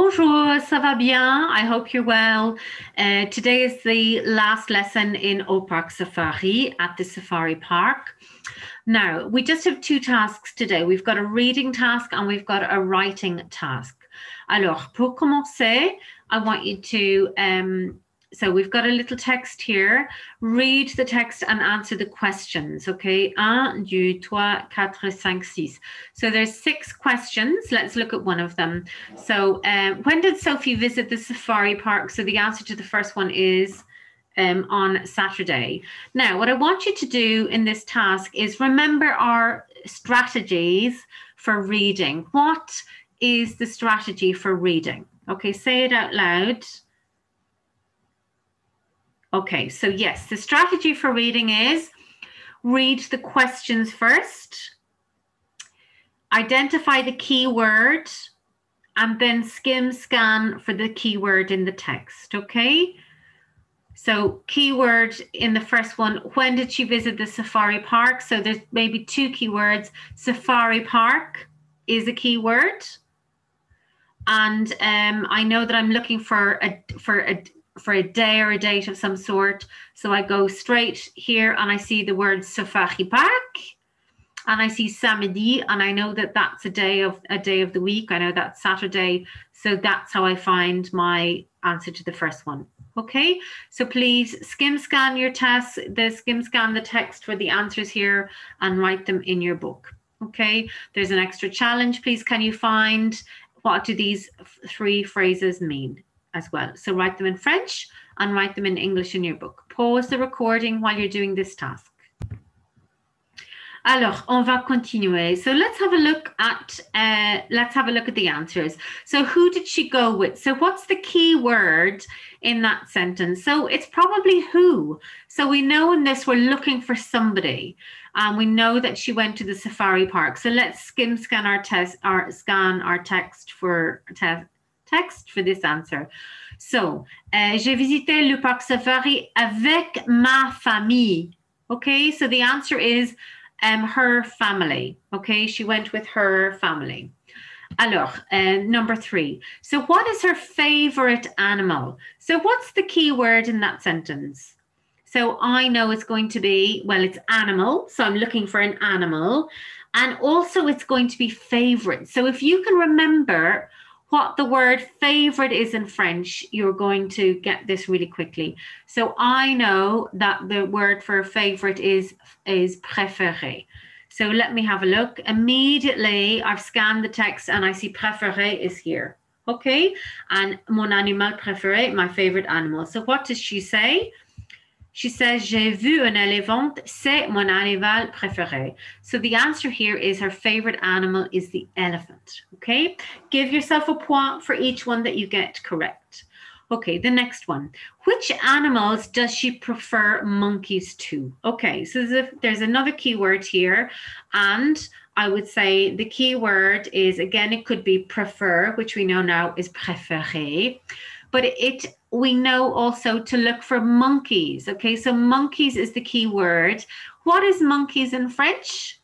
Bonjour, ça va bien? I hope you're well. Today is the last lesson in Parc Safari at the Safari Park. Now, we just have two tasks today. We've got a reading task and we've got a writing task. Alors, pour commencer, I want you to, so we've got a little text here. Read the text and answer the questions, okay? 1, 2, 3, 4, 5, 6. So there's 6 questions. Let's look at one of them. So when did Sophie visit the Safari Park? So the answer to the first one is on Saturday. Now, what I want you to do in this task is remember our strategies for reading. What is the strategy for reading? Okay, say it out loud. Okay, so yes, the strategy for reading is read the questions first, identify the keyword, and then scan for the keyword in the text, okay? So keyword in the first one, when did she visit the Safari Park? So there's maybe 2 keywords. Safari Park is a keyword. And I know that I'm looking for a day or a date of some sort. So I go straight here and I see the word Safari Park and I see samedi, and I know that that's a day of the week. I know that's Saturday. So that's how I find my answer to the first one. Okay, so please skim scan your tests, skim scan the text for the answers here and write them in your book. Okay, there's an extra challenge. Please, can you find what do these 3 phrases mean as well? So write them in French and write them in English in your book. Pause the recording while you're doing this task. Alors, on va continuer. So let's have a look at the answers. So who did she go with? So what's the key word in that sentence? So it's probably who. So we know in this we're looking for somebody. We know that she went to the Safari Park. So let's scan our text for this answer. So, j'ai visité le Parc Safari avec ma famille. Okay, so the answer is her family. Okay, she went with her family. Alors, number 3. So what is her favorite animal? So what's the key word in that sentence? So I know it's going to be, well, it's animal. So I'm looking for an animal. And also it's going to be favorite. So if you can remember what the word favorite is in French, you're going to get this really quickly. So I know that the word for favorite is préféré. So let me have a look. Immediately, I've scanned the text and I see préféré is here. Okay, and mon animal préféré, my favorite animal. So what does she say? She says, j'ai vu un éléphant, c'est mon animal préféré. So the answer here is her favorite animal is the elephant, okay? Give yourself a point for each one that you get correct. Okay, the next one. Which animals does she prefer monkeys to? Okay, so there's another keyword here, and I would say the keyword is, again, it could be prefer, which we know now is préféré, but we know also to look for monkeys. Okay, so monkeys is the key word. What is monkeys in French?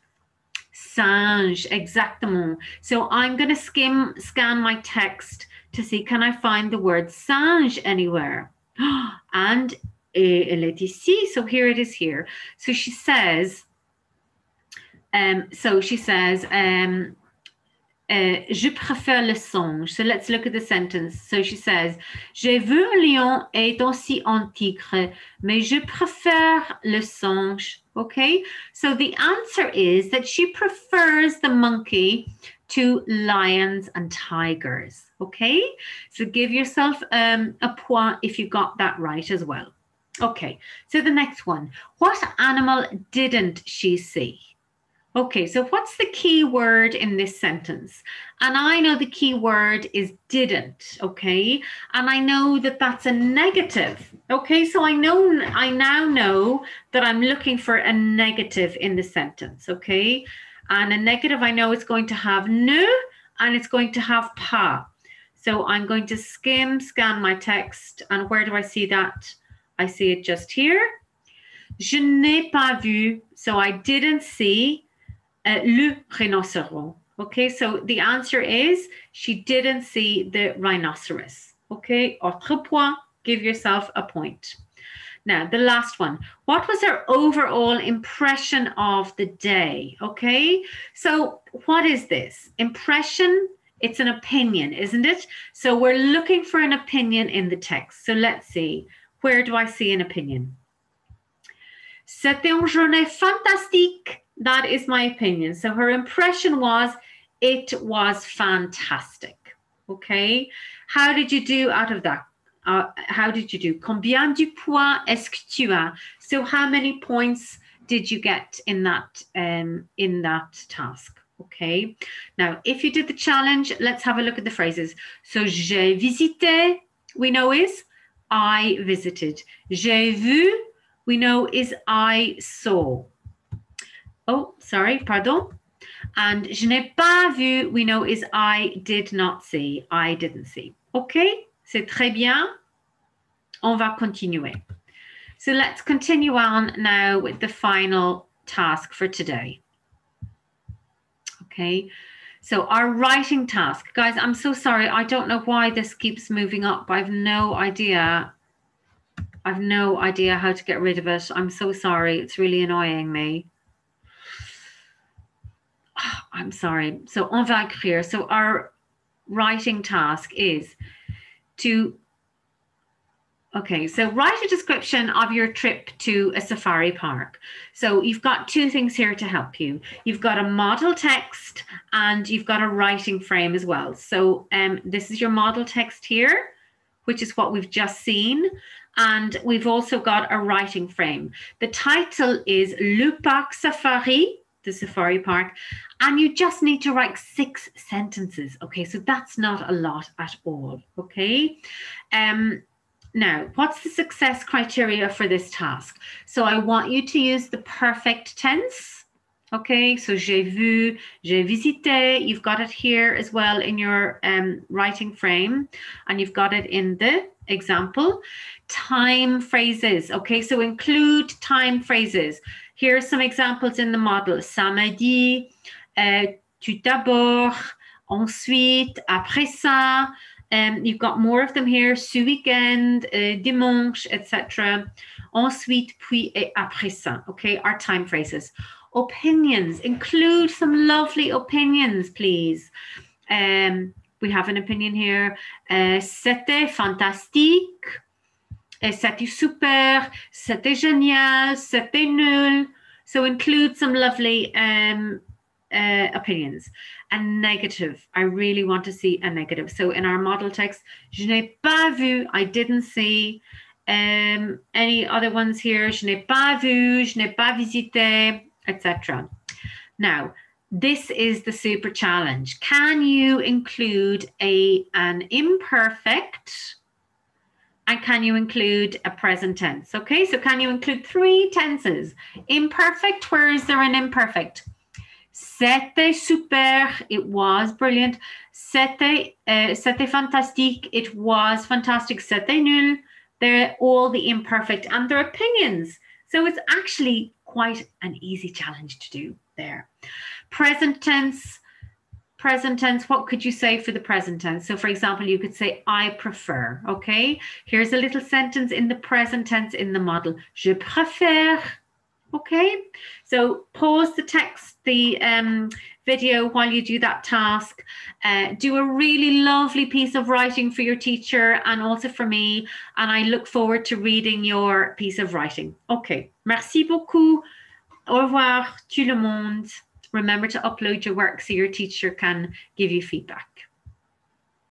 Singe, exactement. So I'm going to scan my text to see, can I find the word singe anywhere? And elle est ici. So here it is here. So she says, je préfère le singe. So let's look at the sentence. So she says, j'ai vu un lion est aussi un tigre, mais je préfère le singe. Okay, so the answer is that she prefers the monkey to lions and tigers. Okay, so give yourself a point if you got that right as well. Okay, so the next one. What animal didn't she see? Okay, so what's the key word in this sentence? And I know the key word is didn't, okay? And I know that that's a negative, okay? So I now know that I'm looking for a negative in the sentence, okay? And a negative, I know it's going to have ne and it's going to have pas. So I'm going to scan my text, and where do I see that? I see it just here. Je n'ai pas vu, so I didn't see le rhinocéros. Okay, so the answer is she didn't see the rhinoceros. Okay, autre point, give yourself a point. Now, the last one. What was her overall impression of the day? Okay, so what is this? Impression, it's an opinion, isn't it? So we're looking for an opinion in the text. So let's see. Where do I see an opinion? C'était une journée fantastique. That is my opinion. So her impression was, it was fantastic. Okay, how did you do out of that? How did you do? Combien de points est-ce que tu as? So how many points did you get in that task? Okay. Now, if you did the challenge, let's have a look at the phrases. So, j'ai visité, we know is I visited. J'ai vu, we know is I saw. Oh, sorry, pardon. And je n'ai pas vu, we know is I did not see. I didn't see. Okay, c'est très bien. On va continuer. So let's continue on now with the final task for today. Okay, so our writing task. Guys, I'm so sorry. I don't know why this keeps moving up. I've no idea. I've no idea how to get rid of it. I'm so sorry. It's really annoying me. I'm sorry. So on va écrire. So our writing task is to, okay, so write a description of your trip to a safari park. So you've got two things here to help you. You've got a model text and you've got a writing frame as well. So this is your model text here, which is what we've just seen. And we've also got a writing frame. The title is Le Parc Safari, the safari park, and you just need to write 6 sentences. Okay, so that's not a lot at all. Okay. Now, what's the success criteria for this task? So I want you to use the perfect tense. Okay, so j'ai vu, j'ai visité. You've got it here as well in your writing frame, and you've got it in the example. Time phrases. Okay, so include time phrases. Here are some examples in the model. Samedi, tout d'abord, ensuite, après ça. You've got more of them here. Ce weekend, dimanche, etc. Ensuite, puis, et après ça. Okay, our time phrases. Opinions. Include some lovely opinions, please. We have an opinion here. C'était fantastique. C'était super. C'était génial. C'était nul. So include some lovely opinions. A negative. I really want to see a negative. So in our model text, je n'ai pas vu. I didn't see. Any other ones here? Je n'ai pas vu. Je n'ai pas visité, etc. Now, this is the super challenge. Can you include an imperfect? And can you include a present tense? Okay, so can you include 3 tenses? Imperfect, where is there an imperfect? C'était super, it was brilliant. C'était fantastique, it was fantastic. C'était nul, they're all the imperfect and their opinions. So it's actually quite an easy challenge to do there. Present tense, what could you say for the present tense? So for example, you could say, I prefer, okay? Here's a little sentence in the present tense in the model. Je préfère, okay? So pause the text, the video while you do that task. Do a really lovely piece of writing for your teacher and also for me. And I look forward to reading your piece of writing. Okay, merci beaucoup. Au revoir tout le monde. Remember to upload your work so your teacher can give you feedback.